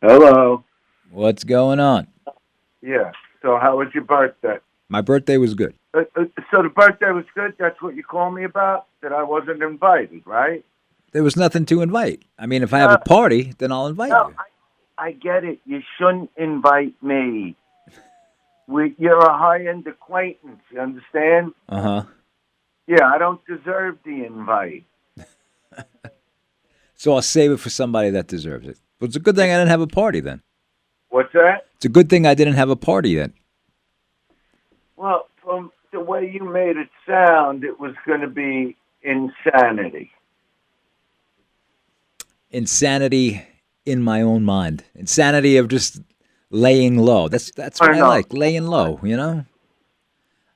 Hello. What's going on? Yeah. So how was your birthday? My birthday was good. So the birthday was good. That's what you called me about. That I wasn't invited, right? There was nothing to invite. I mean, if I have a Uh, party, then I'll invite no, you. I get it. You shouldn't invite me. You're a high-end acquaintance. You understand? Uh huh. Yeah, I don't deserve the invite. So I'll save it for somebody that deserves it. But it's a good thing I didn't have a party then. What's that? It's a good thing I didn't have a party then. Well, from the way you made it sound, it was going to be insanity. Insanity in my own mind. Insanity of just laying low. That's what Or I no? like, laying low, you know?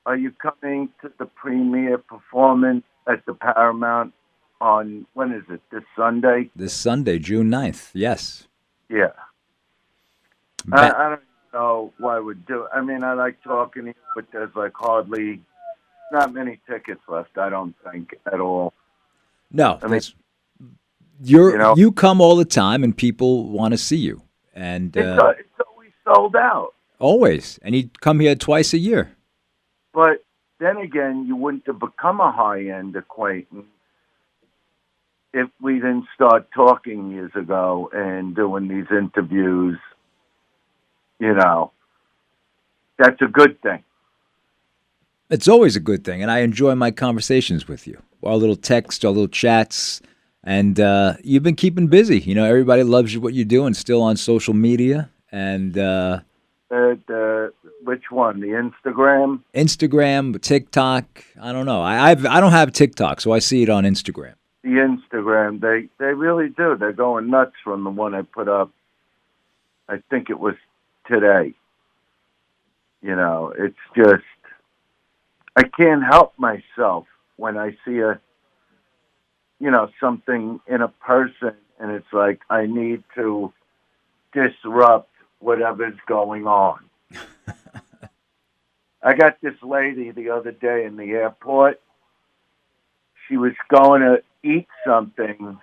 Are you coming to the premiere performance at the Paramount on when is it? This Sunday? This Sunday, June 9th. Yes. Yeah. Ba- I don't know why we'd do. I mean, I like talking to you, but there's like hardly not many tickets left. I don't think at all. no, I mean, that's you know, you come all the time and people want to see you. And it's always sold out. always. And you come here twice a year. But then again, you wouldn't have become a high end acquaintance if we didn't start talking years ago and doing these interviews. You know, that's a good thing. It's always a good thing, and I enjoy my conversations with you. Our little texts, our little chats, and you've been keeping busy. You know, everybody loves you, what you're doing, still on social media and Which one? The Instagram? Instagram, TikTok. I don't know. I don't have TikTok, so I see it on Instagram. The Instagram. They really do. They're going nuts from the one I put up. I think it was today. You know, it's just I can't help myself when I see something in a person, and it's like I need to disrupt whatever's going on. I got this lady the other day in the airport. She was going to eat something,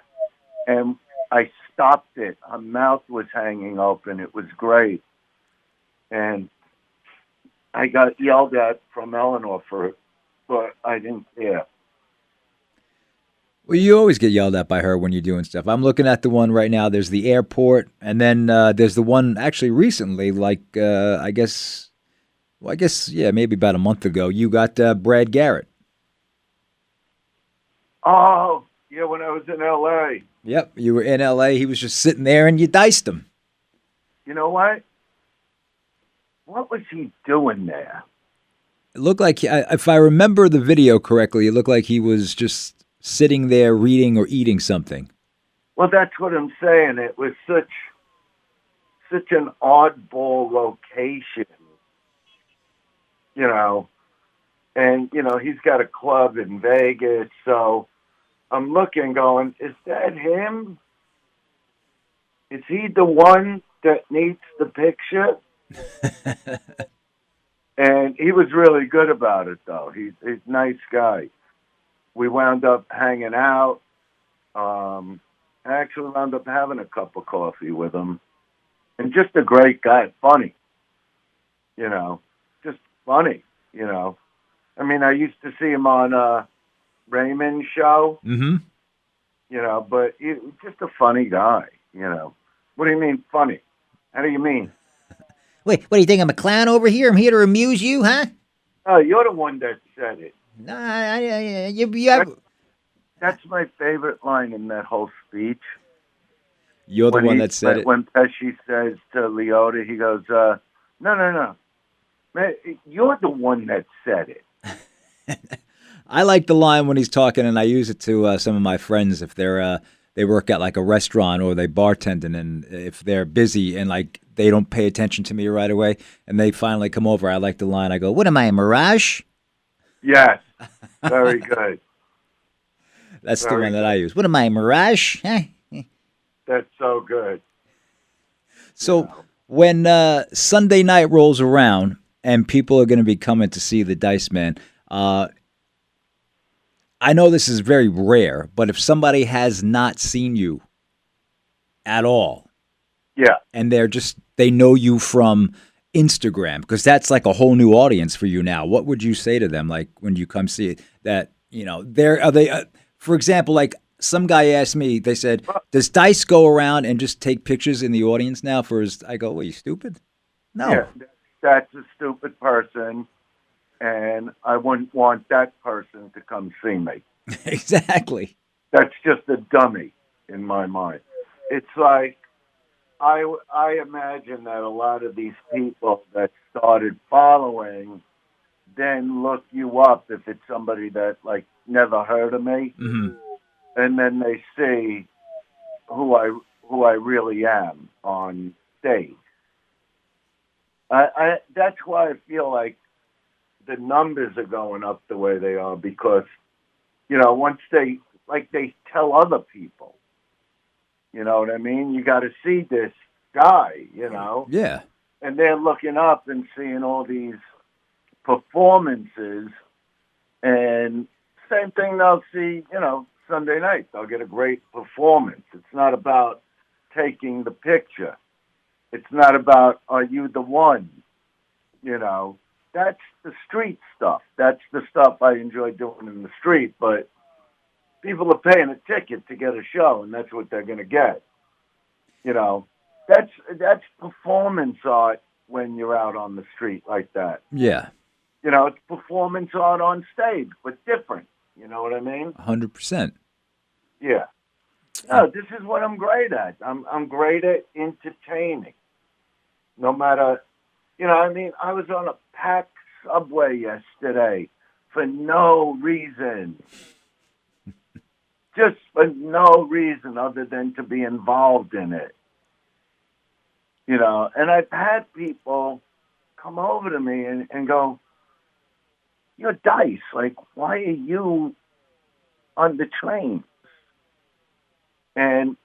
and I stopped it. Her mouth was hanging open. It was great. And I got yelled at from Eleanor for it, but I didn't care. Well, you always get yelled at by her when you're doing stuff. I'm looking at the one right now. There's the airport, and then there's the one actually recently, like I guess, yeah, maybe about a month ago. You got Brad Garrett. Oh, yeah, when I was in L.A. Yep, you were in L.A. He was just sitting there, and you diced him. You know what? What was he doing there? It looked like, if I remember the video correctly, it looked like he was just sitting there reading or eating something. Well, that's what I'm saying. It was such an oddball location, you know. And he's got a club in Vegas, so I'm looking, going, is that him? Is he the one that needs the picture? And he was really good about it, though. He's a nice guy. We wound up hanging out. I actually wound up having a cup of coffee with him. And just a great guy. Funny, you know. Just funny, you know. I mean, I used to see him on Raymond's show, Mm-hmm. but he's just a funny guy, you know. What do you mean funny? How do you mean? Wait, what do you think? I'm a clown over here? I'm here to amuse you, huh? Oh, you're the one that said it. No, you That, have. that's my favorite line in that whole speech. You're the When one that said it. when Pesci says to Leota, he goes, "No, no, no, man, you're the one that said it." I like the line when he's talking, and I use it to some of my friends if they work at like a restaurant or they bartending, and if they're busy and like they don't pay attention to me right away, and they finally come over, I like the line. I go, What am I, a mirage? Yes, very good, that's the very one that I good. What use. am I, a mirage? Huh? That's so good. You So know. when Sunday night rolls around and people are going to be coming to see the Dice Man, uh, I know this is very rare, but if somebody has not seen you at all, Yeah. and they know you from Instagram because that's like a whole new audience for you now. What would you say to them, like when you come see it? That they're are they for example, like some guy asked me, they said, "Does Dice go around and just take pictures in the audience now for his?" I go, "What, are you stupid? Yeah. No, That's a stupid person, and I wouldn't want that person to come see me. exactly." That's just a dummy in my mind. It's like I imagine that a lot of these people that started following then look you up if it's somebody that like never heard of me, Hmm. and then they see who I really am on stage. I that's why I feel like the numbers are going up the way they are because once they tell other people, you know what I mean? You got to see this guy, Yeah, and they're looking up and seeing all these performances, and same thing they'll see, Sunday night. They'll get a great performance. It's not about taking the picture. It's not about are you the one, you know. That's the street stuff. That's the stuff I enjoy doing in the street, but people are paying a ticket to get a show, and that's what they're going to get. You know, that's performance art when you're out on the street like that. yeah, It's performance art on stage, but different. You know what I mean? 100%. Yeah. No, this is what I'm great at. I'm great at entertaining. No matter, I was on a packed subway yesterday for no reason. Just for no reason other than to be involved in it. And I've had people come over to me and go, "You're Dice. Like, why are you on the train?"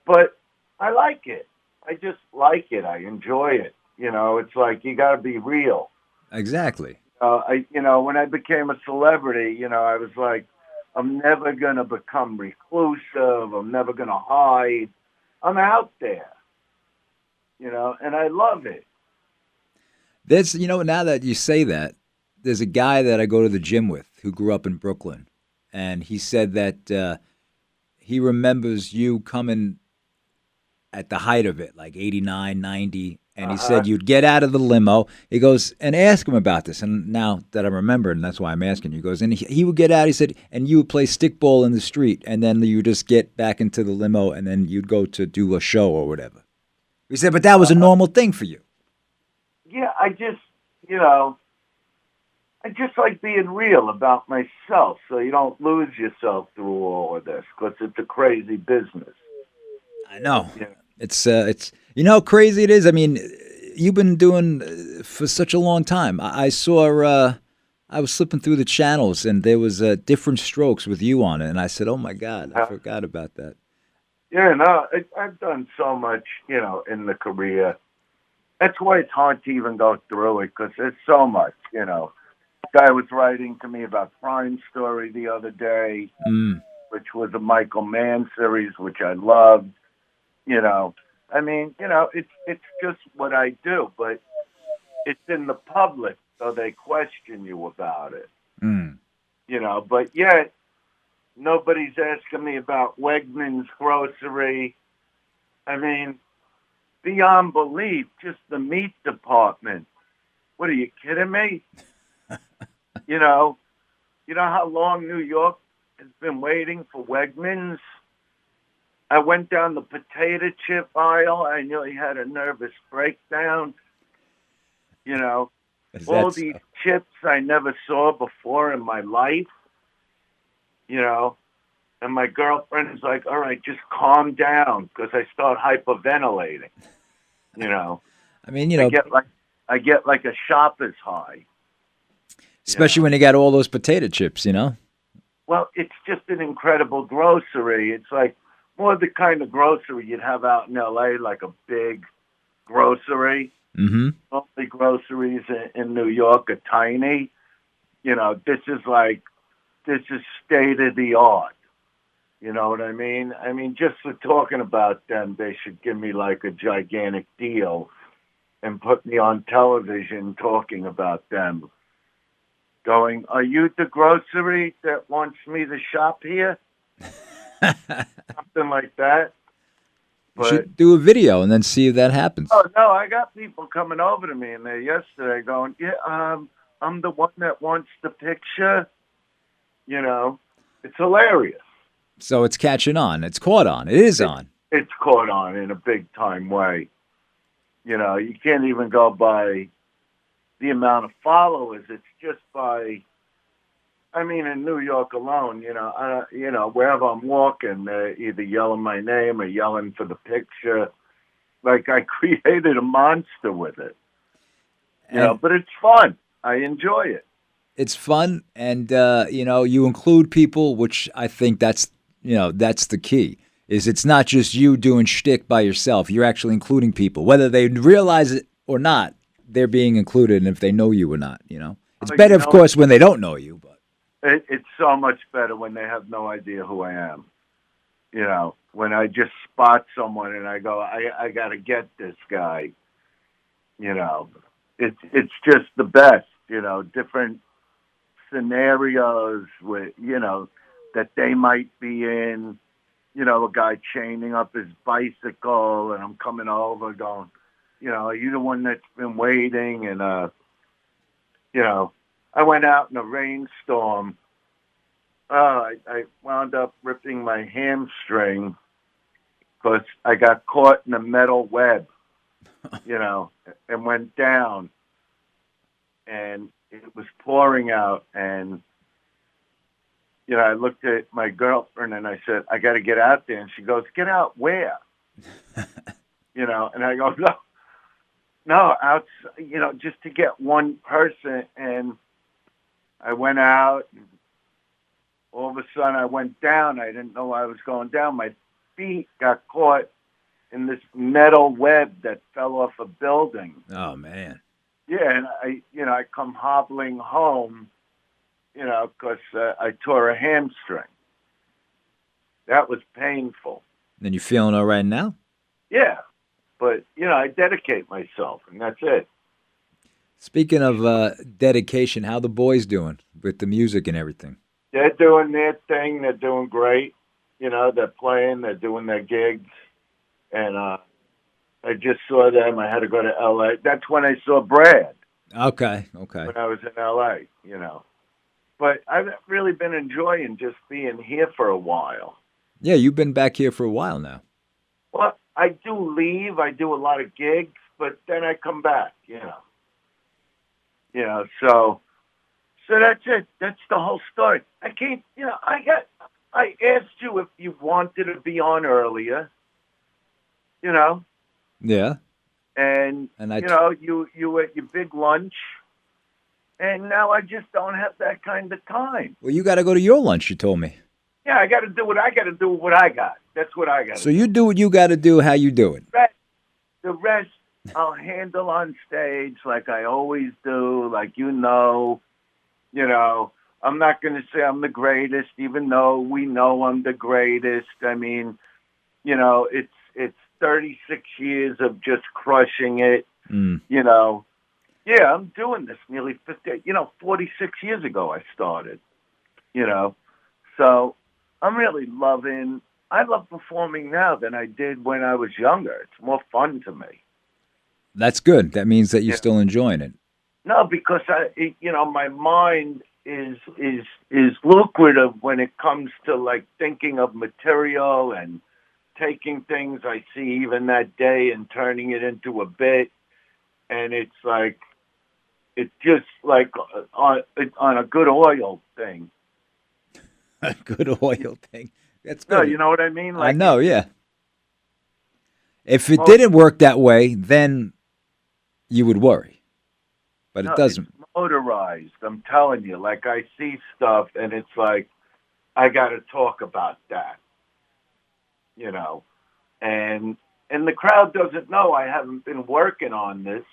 But I like it. I just like it. I enjoy it. It's like you got to be real. Exactly. When I became a celebrity, I was like, I'm never gonna become reclusive. I'm never gonna hide. I'm out there, and I love it. Now that you say that, there's a guy that I go to the gym with who grew up in Brooklyn, and he said that he remembers you coming at the height of it, like 89, 90. And he Uh-huh. said you'd get out of the limo. He goes, and ask him about this. And now that I remember, and that's why I'm asking you, he goes, and he would get out, he said, and you would play stickball in the street. And then you would just get back into the limo, and then you'd go to do a show or whatever. He said, but that was a normal thing for you. Yeah, I just like being real about myself, so you don't lose yourself through all of this, because it's a crazy business. I know. Yeah. It's how crazy it is. I mean, you've been doing for such a long time. I saw I was slipping through the channels and there was different strokes with you on it, and I said, "Oh my God, I forgot about that." Yeah, no, I've done so much, in the career. That's why it's hard to even go through it, because there's so much, Guy was writing to me about Crime Story the other day, Mm. which was a Michael Mann series, which I loved. I mean, it's just what I do, but it's in the public, so they question you about it. Mm. But yet nobody's asking me about Wegmans grocery. I mean, beyond belief, just the meat department. What, are you kidding me? You know, how long New York has been waiting for Wegmans? I went down the potato chip aisle. I nearly had a nervous breakdown. Is All that these so? chips I never saw before in my life, and my girlfriend is like, "All right, just calm down," because I start hyperventilating. You know, I mean, I get like a shopper's high. especially when you got all those potato chips. Well, it's just an incredible grocery. It's like more the kind of grocery you'd have out in L.A., like a big grocery. Mm-hmm. All the groceries in New York are tiny. This is state of the art. You know what I mean? I mean, just for talking about them, they should give me like a gigantic deal and put me on television talking about them. Going, are you the grocery that wants me to shop here? Something like that. You But should do a video and then see if that happens. oh no, I got people coming over to me and they yesterday going, yeah, I'm the one that wants the picture. You know, it's hilarious. So it's catching on. It's caught on. It is on. It's caught on in a big time way. You know, you can't even go by the amount of followers. It's just by, I mean, in New York alone, wherever I'm walking, they're either yelling my name or yelling for the picture. Like I created a monster with it. But it's fun. I enjoy it. It's fun, and you include people, which I think that's the key. Is it's not just you doing shtick by yourself. You're actually including people, whether they realize it or not. They're being included, and if they know you or not, it's better, of course, when they don't know you. But it's so much better when they have no idea who I am. You know, when I just spot someone and I go, I got to get this guy. You know, it's just the best. You know, different scenarios with that they might be in. You know, a guy chaining up his bicycle, and I'm coming over going, are you the one that's been waiting? And I went out in a rainstorm. I wound up ripping my hamstring because I got caught in a metal web, and went down. And it was pouring out, and I looked at my girlfriend and I said, I got to get out there. And she goes, get out where? And I go, no, outside, just to get one person. And I went out, and all of a sudden I went down. I didn't know I was going down. My feet got caught in this metal web that fell off a building. Oh, man. Yeah, and I come hobbling home, because I tore a hamstring. That was painful. And you feeling all right now? Yeah, but, I dedicate myself, and that's it. Speaking of dedication, how the boys doing with the music and everything? They're doing their thing. They're doing great. They're playing. They're doing their gigs. And I just saw them. I had to go to L.A. That's when I saw Brad. Okay. When I was in L.A., But I've really been enjoying just being here for a while. Yeah, you've been back here for a while now. Well, I do leave. I do a lot of gigs, but then I come back, So that's it. That's the whole story. I can't, I asked you if you wanted to be on earlier, Yeah. And you at your big lunch. And now I just don't have that kind of time. Well, you got to go to your lunch, you told me. Yeah, I got to do what I got to do with what I got. That's what I got to do. So you do what you got to do, how you do it. The rest I'll handle on stage like I always do, I'm not going to say I'm the greatest, even though we know I'm the greatest. I mean, it's 36 years of just crushing it, Yeah, I'm doing this nearly 46 years ago I started, So I'm really I love performing now than I did when I was younger. It's more fun to me. That's good. That means that you're still enjoying it. No, because my mind is lucrative when it comes to like thinking of material and taking things I see even that day and turning it into a bit. And it's like, it's just like on a good oil thing. A good oil thing. That's good. No, you know what I mean? I know, yeah. If it didn't work that way, then you would worry. But it doesn't. It's motorized. I'm telling you. Like, I see stuff, and it's like, I got to talk about that. And the crowd doesn't know I haven't been working on this.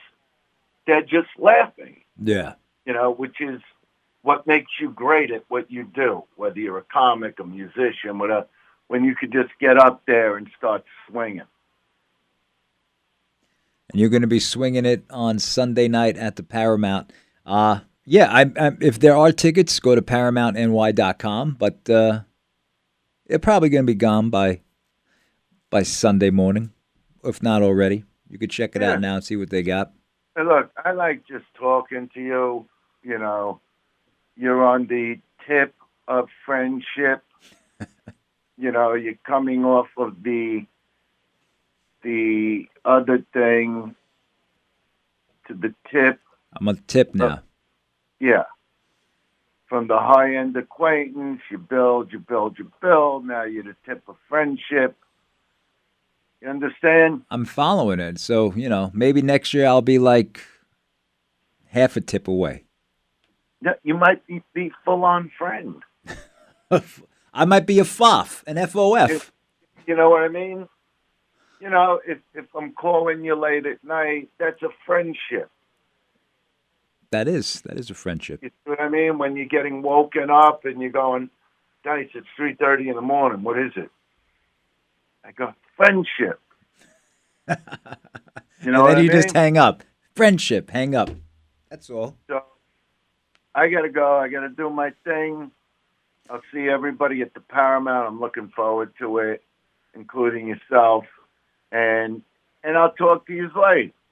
They're just laughing. Yeah. Which is what makes you great at what you do, whether you're a comic, a musician, whatever. when you could just get up there and start swinging. And you're going to be swinging it on Sunday night at the Paramount. Yeah, if there are tickets, go to ParamountNY.com, but they're probably going to be gone by Sunday morning, if not already. You could check it out now and see what they got. Hey, look, I like just talking to you. You know, you're on the tip of friendship. You know, you're coming off of the other thing to the tip. I'm on the tip now. Yeah. From the high-end acquaintance, you build. Now you're the tip of friendship. You understand? I'm following it. So, maybe next year I'll be like half a tip away. Yeah, you might be full-on friend. I might be a FOF, an FOF. You know what I mean? You know, if I'm calling you late at night, that's a friendship. That is a friendship. You know what I mean? When you're getting woken up and you're going, Dice, it's 3:30 in the morning. What is it? I go, friendship. You know and what then you I mean? just hang up. Friendship, hang up. That's all. So I got to go. I got to do my thing. I'll see everybody at the Paramount. I'm looking forward to it, including yourself. And I'll talk to you later.